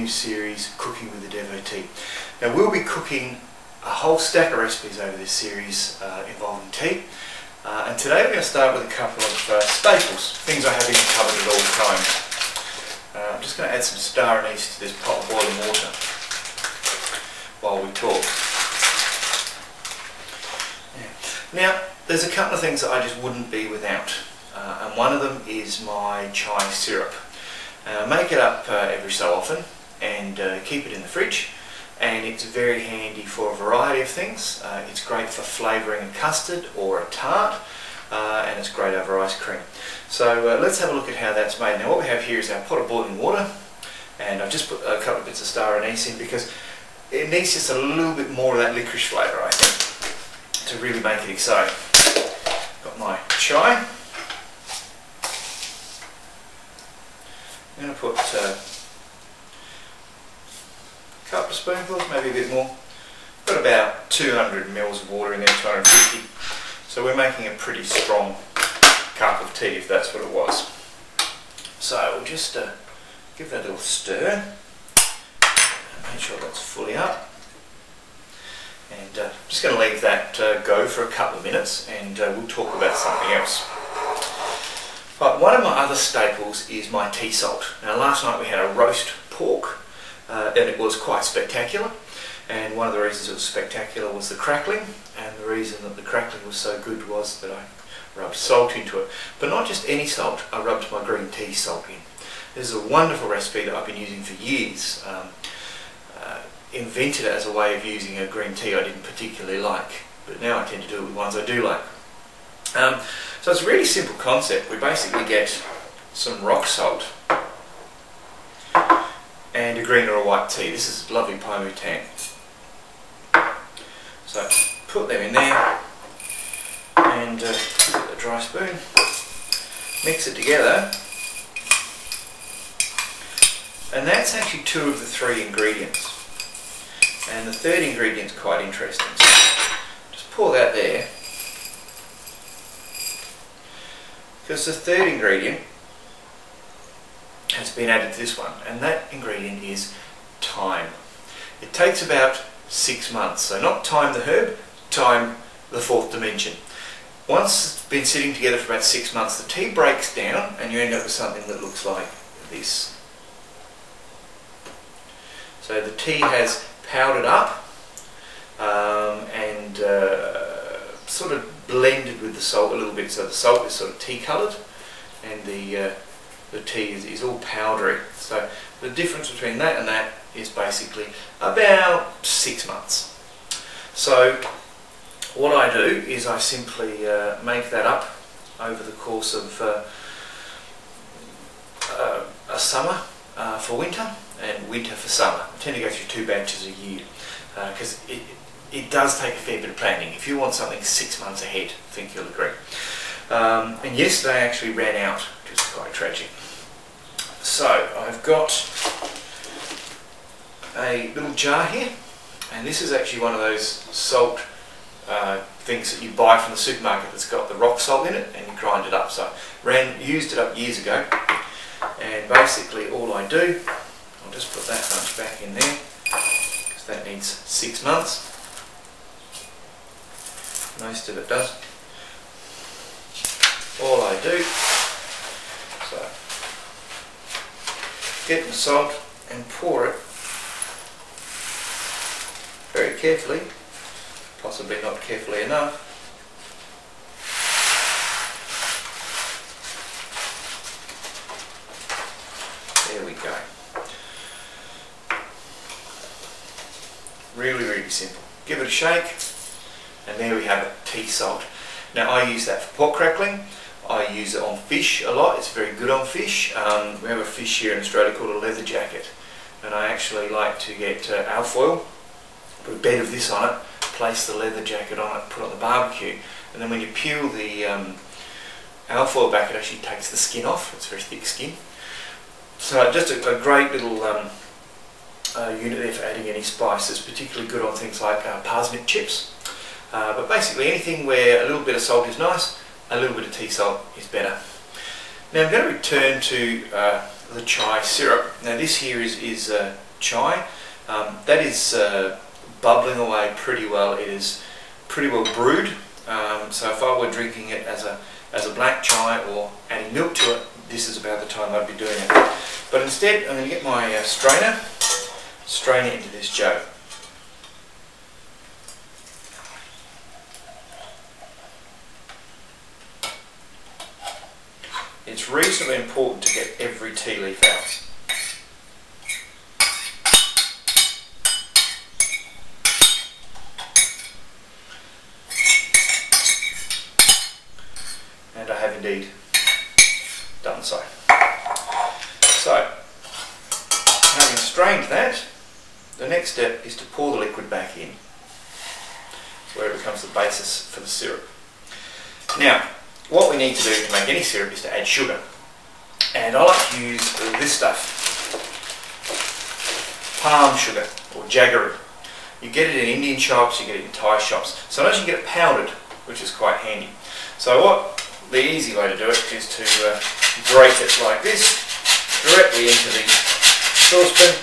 new series, Cooking with the Devotee. Now we'll be cooking a whole stack of recipes over this series involving tea, and today we're going to start with a couple of staples, things I have in the cupboard at all times. I'm just going to add some star anise to this pot of boiling water while we talk. Now there's a couple of things that I just wouldn't be without, and one of them is my chai syrup. Make it up every so often and keep it in the fridge, and it's very handy for a variety of things. It's great for flavouring a custard or a tart, and it's great over ice cream. So let's have a look at how that's made. Now what we have here is our pot of boiling water, and I've just put a couple of bits of star anise in because it needs just a little bit more of that licorice flavour, I think, to really make it exciting. Got my chai. I'm going to put a couple of spoonfuls, maybe a bit more. Got about 200 mils of water in there, 250. So we're making a pretty strong cup of tea, if that's what it was. So we'll just give that a little stir. Make sure that's fully up. And I'm just going to leave that go for a couple of minutes, and we'll talk about something else. Right, one of my other staples is my tea salt. Now last night we had a roast pork, and it was quite spectacular, and one of the reasons it was spectacular was the crackling, and the reason that the crackling was so good was that I rubbed salt into it. But not just any salt, I rubbed my green tea salt in. This is a wonderful recipe that I've been using for years. Invented it as a way of using a green tea I didn't particularly like, but now I tend to do it with ones I do like. So it's a really simple concept. We basically get some rock salt and a green or a white tea. This is lovely Pai Tang. So put them in there and get a dry spoon, mix it together, and that's actually 2 of the 3 ingredients. And the third ingredient is quite interesting. So just pour that there, because the third ingredient has been added to this one, and that ingredient is thyme. It takes about 6 months, so not thyme the herb, thyme the 4th dimension. Once it's been sitting together for about 6 months, the tea breaks down and you end up with something that looks like this. So the tea has powdered up and sort of blended with the salt a little bit, so the salt is sort of tea coloured and the tea is all powdery. So the difference between that and that is basically about 6 months. So what I do is I simply make that up over the course of a summer for winter and winter for summer. I tend to go through 2 batches a year because it does take a fair bit of planning. If you want something 6 months ahead, I think you'll agree. And yesterday I actually ran out, which is quite tragic. So I've got a little jar here, and this is actually one of those salt things that you buy from the supermarket that's got the rock salt in it, and you grind it up. So used it up years ago, and basically all I do, I'll just put that much back in there because that needs 6 months. Most of it does. All I do, so get the salt and pour it very carefully, possibly not carefully enough. There we go. Really, really simple. Give it a shake, and there we have it, tea salt. Now I use that for pork crackling. I use it on fish a lot. It's very good on fish. We have a fish here in Australia called a leather jacket, and I actually like to get alfoil, put a bed of this on it, place the leather jacket on it, put it on the barbecue, and then when you peel the alfoil back, it actually takes the skin off. It's very thick skin. So just a great little unit there for adding any spice. It's particularly good on things like parsnip chips. But basically anything where a little bit of salt is nice, a little bit of tea salt is better. Now I'm going to return to the chai syrup. Now this here is chai. That is bubbling away pretty well. It is pretty well brewed. So if I were drinking it as a black chai or adding milk to it, this is about the time I'd be doing it. But instead, I'm going to get my strainer, strain it into this jug. It's reasonably important to get every tea leaf out. And I have indeed done so. So, having strained that, the next step is to pour the liquid back in, where it becomes the basis for the syrup. Now, what we need to do to make any syrup is to add sugar. And I like to use this stuff, palm sugar or jaggery. You get it in Indian shops, you get it in Thai shops. Sometimes you get it powdered, which is quite handy. So the easy way to do it is to grate it like this, directly into the saucepan,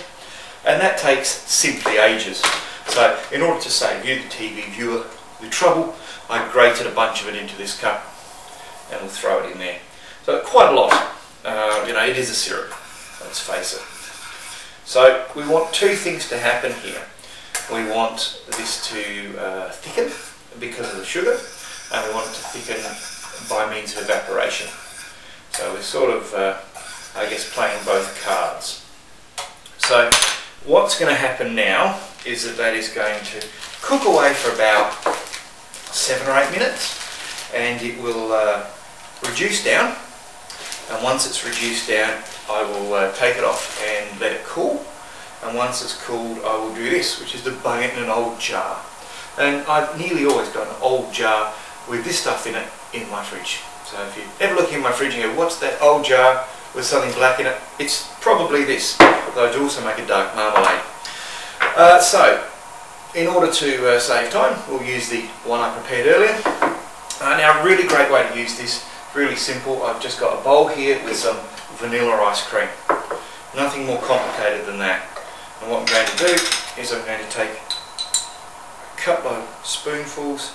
and that takes simply ages. So in order to save you, the TV viewer, the trouble, I grated a bunch of it into this cup and we'll throw it in there. So quite a lot. It is a syrup, let's face it. So we want two things to happen here. We want this to thicken because of the sugar, and we want it to thicken by means of evaporation. So we're sort of, I guess, playing both cards. So what's going to happen now is that is going to cook away for about 7 or 8 minutes, and it will reduce down. And once it's reduced down, I will take it off and let it cool. And once it's cooled, I will do this, which is to bung it in an old jar. And I've nearly always got an old jar with this stuff in it in my fridge. So if you ever look in my fridge and go, what's that old jar with something black in it? It's probably this, though I do also make a dark marmalade. So, in order to save time, we'll use the one I prepared earlier. Now, a really great way to use this, really simple. I've just got a bowl here with some vanilla ice cream. Nothing more complicated than that. And what I'm going to do is I'm going to take a couple of spoonfuls.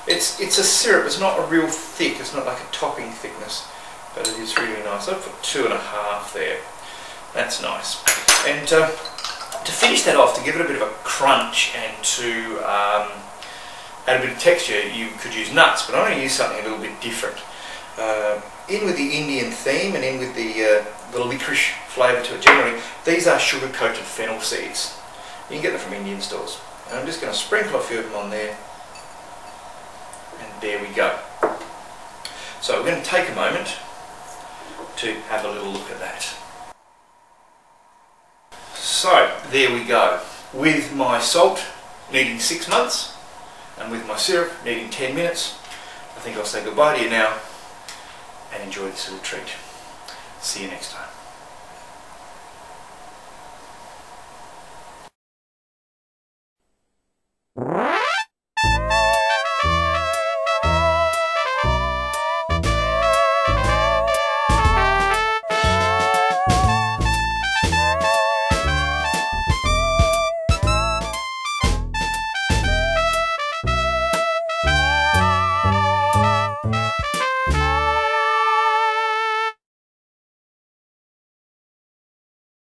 It's a syrup, it's not a real thick, it's not like a topping thickness, but it is really nice. I've put 2.5 there. That's nice. And to finish that off, to give it a bit of a crunch and to add a bit of texture, you could use nuts, but I'm going to use something a little bit different. In with the Indian theme and in with the licorice flavour to it generally, these are sugar-coated fennel seeds. You can get them from Indian stores. And I'm just going to sprinkle a few of them on there. And there we go. So we're going to take a moment to have a little look at that. So there we go. With my salt needing 6 months and with my syrup needing 10 minutes, I think I'll say goodbye to you now and enjoy this little treat. See you next time.